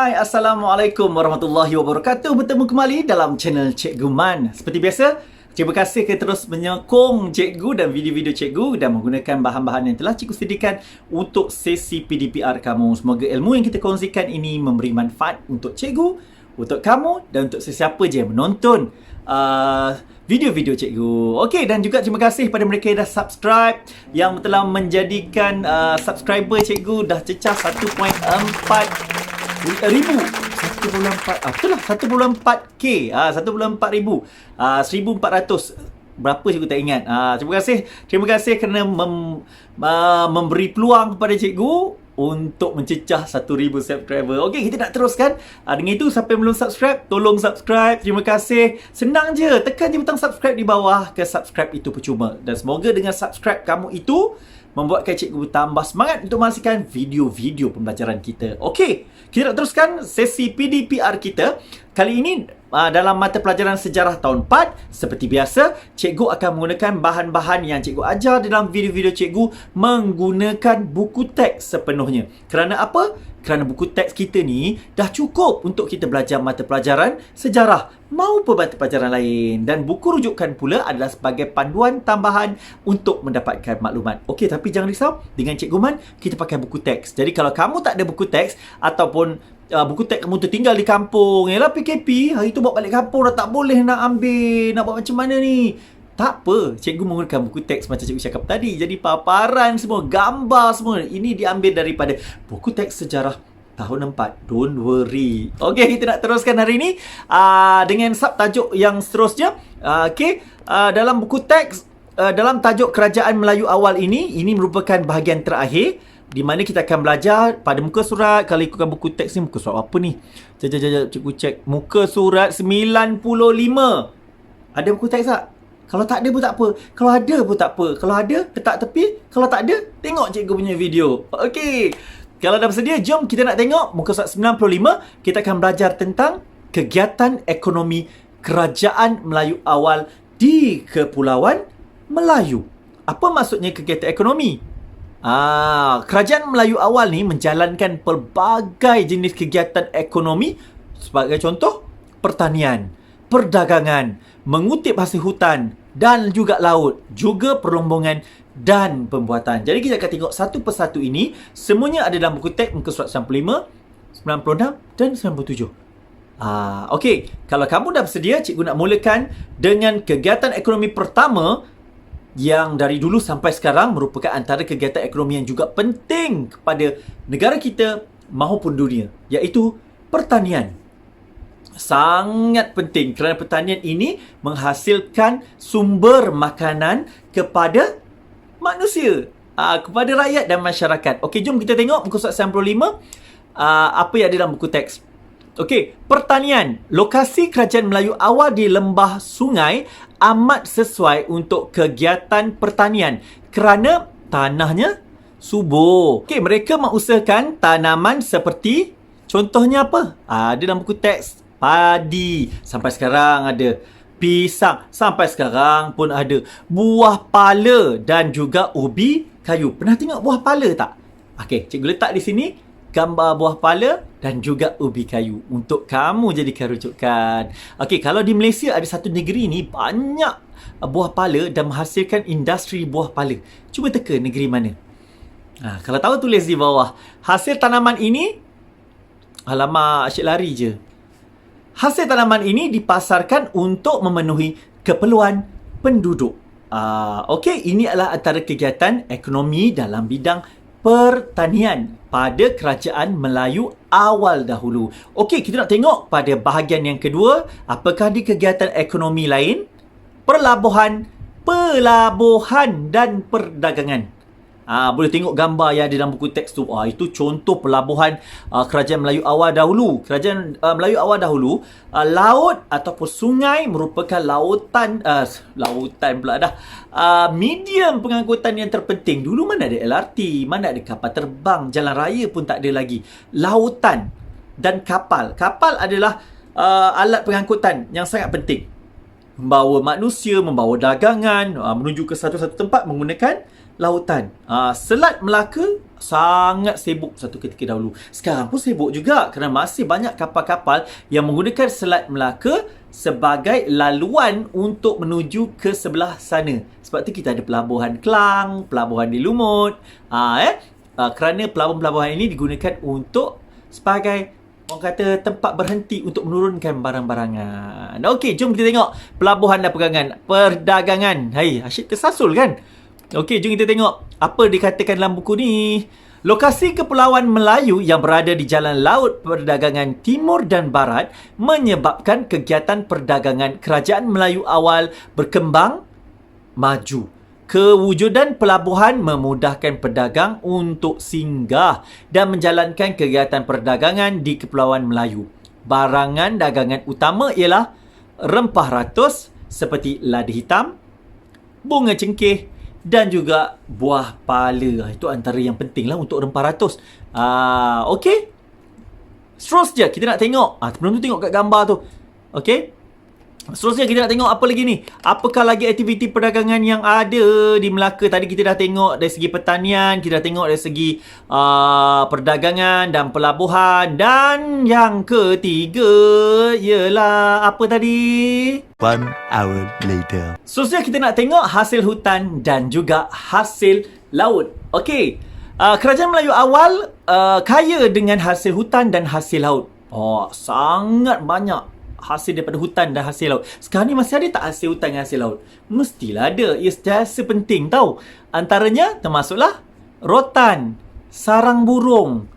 Hai, Assalamualaikum warahmatullahi wabarakatuh. Bertemu kembali dalam channel Cikgu Man. Seperti biasa, terima kasih kerana terus menyokong cikgu dan video-video cikgu dan menggunakan bahan-bahan yang telah cikgu sediakan untuk sesi PDPR kamu. Semoga ilmu yang kita kongsikan ini memberi manfaat untuk cikgu, untuk kamu dan untuk sesiapa je yang menonton video-video cikgu. Okey, dan juga terima kasih kepada mereka yang dah subscribe, yang telah menjadikan subscriber cikgu dah cecah 1.4 ribu. 1.4 betul lah, 1.4k, 1.4 ribu, 1,400 berapa cikgu tak ingat. Terima kasih kerana memberi peluang kepada cikgu untuk mencecah 1,000 subscriber. Okey, kita nak teruskan. Dengan itu, siapa yang belum subscribe, tolong subscribe. Terima kasih. Senang je, tekan je butang subscribe di bawah. Ke subscribe itu percuma. Dan semoga dengan subscribe kamu itu membuatkan cikgu tambah semangat untuk menghasilkan video-video pembelajaran kita. Okey, kita nak teruskan sesi PDPR kita. Kali ini dalam mata pelajaran sejarah tahun 4, seperti biasa, cikgu akan menggunakan bahan-bahan yang cikgu ajar dalam video-video cikgu menggunakan buku teks sepenuhnya. Kerana apa? Kerana buku teks kita ni dah cukup untuk kita belajar mata pelajaran sejarah maupun mata pelajaran lain. Dan buku rujukan pula adalah sebagai panduan tambahan untuk mendapatkan maklumat. Okey, tapi jangan risau, dengan Cikgu Man, kita pakai buku teks. Jadi kalau kamu tak ada buku teks ataupun buku teks kamu tertinggal di kampung, yalah PKP, hari tu bawa balik kampung dah tak boleh nak ambil, nak buat macam mana ni? Tak apa, cikgu menggunakan buku teks macam cikgu cakap tadi. Jadi paparan semua, gambar semua, ini diambil daripada buku teks sejarah tahun 4. Don't worry. Okey, kita nak teruskan hari ini dengan subtajuk yang seterusnya. Dalam buku teks, dalam tajuk Kerajaan Melayu Awal ini merupakan bahagian terakhir di mana kita akan belajar pada muka surat. Kalau ikutkan buku teks ni, muka surat apa ni? Jap, cikgu cek. Muka surat 95. Ada buku teks tak? Kalau tak ada pun tak apa. Kalau ada pun tak apa. Kalau ada, letak tepi. Kalau tak ada, tengok cikgu punya video. Okey. Kalau dah bersedia, jom kita nak tengok muka surat 95. Kita akan belajar tentang kegiatan ekonomi Kerajaan Melayu Awal di Kepulauan Melayu. Apa maksudnya kegiatan ekonomi? Kerajaan Melayu Awal ni menjalankan pelbagai jenis kegiatan ekonomi. Sebagai contoh, pertanian, perdagangan, mengutip hasil hutan dan juga laut, juga perlombongan dan pembuatan. Jadi kita akan tengok satu persatu ini. Semuanya ada dalam buku teks muka surat 95, 96 dan 97. Okey, kalau kamu dah bersedia, cikgu nak mulakan dengan kegiatan ekonomi pertama yang dari dulu sampai sekarang merupakan antara kegiatan ekonomi yang juga penting kepada negara kita maupun dunia, iaitu pertanian. Sangat penting kerana pertanian ini menghasilkan sumber makanan kepada manusia, kepada rakyat dan masyarakat. Okey, jom kita tengok muka surat 95, apa yang ada dalam buku teks. Okey, pertanian. Lokasi Kerajaan Melayu Awal di lembah sungai amat sesuai untuk kegiatan pertanian kerana tanahnya subur. Okey, mereka mengusahakan tanaman seperti, contohnya apa? Ada dalam buku teks. Padi, sampai sekarang ada. Pisang, sampai sekarang pun ada. Buah pala dan juga ubi kayu. Pernah tengok buah pala tak? Okey, cikgu letak di sini gambar buah pala dan juga ubi kayu untuk kamu jadikan rujukan. Okey, kalau di Malaysia ada satu negeri ni banyak buah pala dan menghasilkan industri buah pala. Cuba teka negeri mana? Kalau tahu tulis di bawah. Hasil tanaman ini, alamak, asyik lari je. Hasil tanaman ini dipasarkan untuk memenuhi keperluan penduduk. Okey, ini adalah antara kegiatan ekonomi dalam bidang pertanian pada Kerajaan Melayu Awal dahulu. Okey, kita nak tengok pada bahagian yang kedua. Apakah di kegiatan ekonomi lain? Pelabuhan dan perdagangan. Boleh tengok gambar yang ada dalam buku teks tu. Itu contoh pelabuhan Kerajaan Melayu Awal dahulu. Kerajaan Melayu Awal dahulu, laut ataupun sungai merupakan medium pengangkutan yang terpenting. Dulu mana ada LRT, mana ada kapal terbang, jalan raya pun tak ada lagi. Lautan dan kapal. Kapal adalah alat pengangkutan yang sangat penting. Membawa manusia, membawa dagangan, menuju ke satu-satu tempat menggunakan lautan. Selat Melaka sangat sibuk satu ketika dahulu. Sekarang pun sibuk juga kerana masih banyak kapal-kapal yang menggunakan Selat Melaka sebagai laluan untuk menuju ke sebelah sana. Sebab tu kita ada pelabuhan Kelang, pelabuhan di Lumut. Kerana pelabuhan-pelabuhan ini digunakan untuk sebagai orang kata tempat berhenti untuk menurunkan barang-barangan. Okey, jom kita tengok pelabuhan dan perdagangan. Hai, asyik tersasul kan? Okey, jom kita tengok apa dikatakan dalam buku ni. Lokasi Kepulauan Melayu yang berada di jalan laut perdagangan timur dan barat menyebabkan kegiatan perdagangan Kerajaan Melayu awal berkembang maju. Kewujudan pelabuhan memudahkan pedagang untuk singgah dan menjalankan kegiatan perdagangan di Kepulauan Melayu. Barangan dagangan utama ialah rempah ratus seperti lada hitam, bunga cengkeh dan juga buah pala. Itu antara yang penting lah untuk rempah ratus. Okey. Seterusnya kita nak tengok. Sebelum tu tengok kat gambar tu. Okey. Seterusnya kita nak tengok apa lagi ni. Apakah lagi aktiviti perdagangan yang ada di Melaka. Tadi kita dah tengok dari segi pertanian, kita dah tengok dari segi perdagangan dan pelabuhan. Dan yang ketiga ialah apa tadi? 1 hour later. Seterusnya kita nak tengok hasil hutan dan juga hasil laut. Okey. Kerajaan Melayu awal kaya dengan hasil hutan dan hasil laut. Sangat banyak hasil daripada hutan dan hasil laut. Sekarang ni masih ada tak hasil hutan dan hasil laut? Mestilah ada. Ia sentiasa penting tau. Antaranya termasuklah rotan, sarang burung,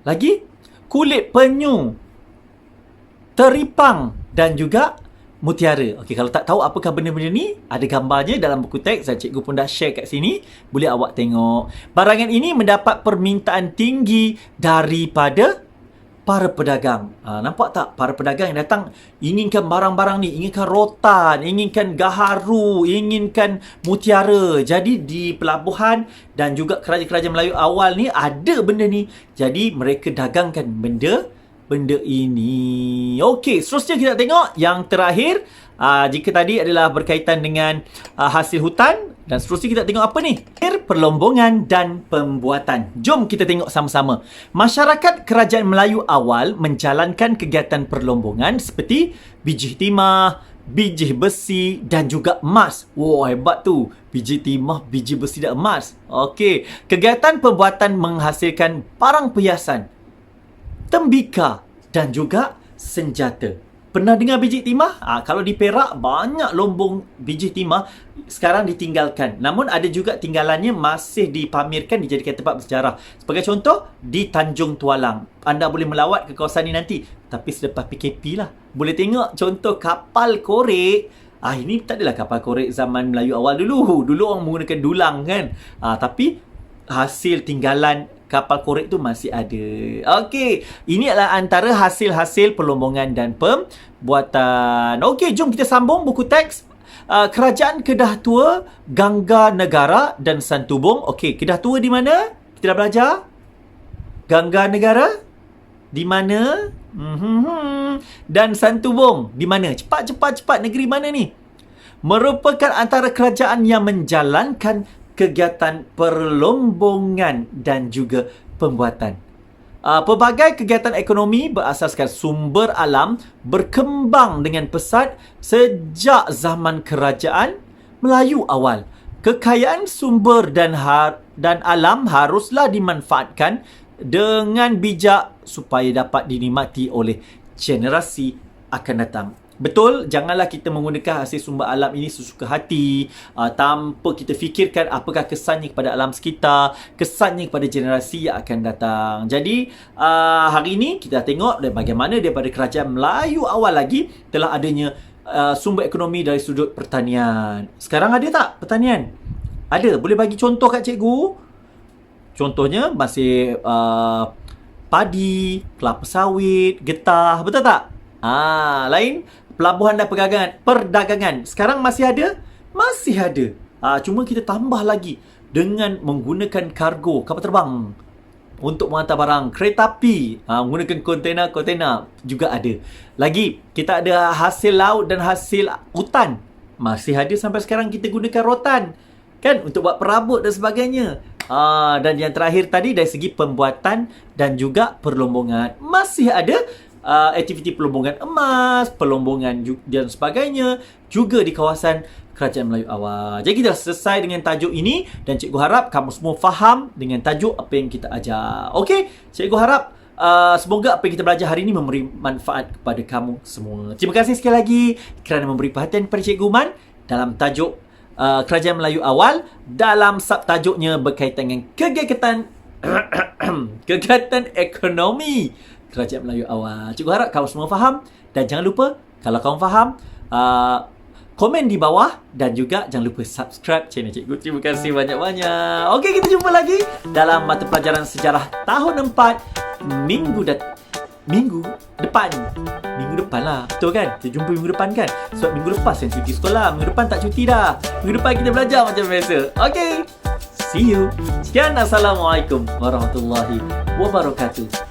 lagi kulit penyu, teripang dan juga mutiara. Okey, kalau tak tahu apakah benda-benda ni, ada gambarnya dalam buku teks dan cikgu pun dah share kat sini. Boleh awak tengok. Barangan ini mendapat permintaan tinggi daripada para pedagang. Nampak tak? Para pedagang yang datang inginkan barang-barang ni, inginkan rotan, inginkan gaharu, inginkan mutiara. Jadi di pelabuhan dan juga kerajaan-kerajaan Melayu awal ni ada benda ni. Jadi mereka dagangkan benda ini. Okey, seterusnya kita tengok yang terakhir. Jika tadi adalah berkaitan dengan hasil hutan, dan seterusnya kita tengok apa ni? Perlombongan dan pembuatan. Jom kita tengok sama-sama. Masyarakat Kerajaan Melayu awal menjalankan kegiatan perlombongan seperti bijih timah, bijih besi dan juga emas. Hebat tu. Bijih timah, bijih besi dan emas. Okey. Kegiatan pembuatan menghasilkan barang perhiasan, tembika dan juga senjata. Pernah dengar biji timah? Kalau di Perak, banyak lombong biji timah sekarang ditinggalkan. Namun ada juga tinggalannya masih dipamerkan, dijadikan tempat bersejarah. Sebagai contoh, di Tanjung Tualang. Anda boleh melawat ke kawasan ini nanti. Tapi selepas PKP lah. Boleh tengok contoh kapal korek. Ini tak adalah kapal korek zaman Melayu awal dulu. Dulu orang menggunakan dulang kan. Tapi hasil tinggalan kapal korek tu masih ada. Okey, ini adalah antara hasil-hasil perlombongan dan pembuatan. Okey, jom kita sambung buku teks. Kerajaan Kedah Tua, Gangga Negara dan Santubong. Okey, Kedah Tua di mana? Kita dah belajar. Gangga Negara di mana? Dan Santubong di mana? Cepat. Negeri mana ni? Merupakan antara kerajaan yang menjalankan kegiatan perlombongan dan juga pembuatan. Pelbagai kegiatan ekonomi berasaskan sumber alam berkembang dengan pesat sejak zaman kerajaan Melayu awal. Kekayaan sumber dan alam haruslah dimanfaatkan dengan bijak supaya dapat dinikmati oleh generasi akan datang. Betul, janganlah kita menggunakan hasil sumber alam ini sesuka hati, tanpa kita fikirkan apakah kesannya kepada alam sekitar, kesannya kepada generasi yang akan datang. Jadi, hari ini kita tengok bagaimana daripada kerajaan Melayu awal lagi telah adanya sumber ekonomi dari sudut pertanian. Sekarang ada tak pertanian? Ada. Boleh bagi contoh kat cikgu? Contohnya masih padi, kelapa sawit, getah. Betul tak? Lain pelabuhan dan perdagangan. Sekarang masih ada? Masih ada. Cuma kita tambah lagi dengan menggunakan kargo, kapal terbang untuk menghantar barang. Kereta api menggunakan kontena juga ada. Lagi, kita ada hasil laut dan hasil hutan. Masih ada sampai sekarang kita gunakan rotan. kan, untuk buat perabot dan sebagainya. Dan yang terakhir tadi dari segi pembuatan dan juga perlombongan, masih ada aktiviti perlombongan emas, perlombongan dan sebagainya juga di kawasan Kerajaan Melayu Awal. Jadi kita dah selesai dengan tajuk ini dan cikgu harap kamu semua faham dengan tajuk apa yang kita ajar. Okey, cikgu harap semoga apa yang kita belajar hari ini memberi manfaat kepada kamu semua. Terima kasih sekali lagi kerana memberi perhatian kepada Cikgu Man dalam tajuk Kerajaan Melayu Awal dalam subtajuknya berkaitan dengan kegiatan kegiatan ekonomi Kerajaan Melayu Awal. Cikgu harap kamu semua faham dan jangan lupa kalau kamu faham komen di bawah dan juga jangan lupa subscribe channel Cikgu. Terima kasih banyak-banyak. Okey, kita jumpa lagi dalam mata pelajaran sejarah tahun 4 minggu depan lah. Betul kan? Kita jumpa minggu depan kan? Sebab minggu lepas yang cuti sekolah. Minggu depan tak cuti dah. Minggu depan kita belajar macam biasa. Okey. See you. Sekian. Assalamualaikum warahmatullahi wabarakatuh.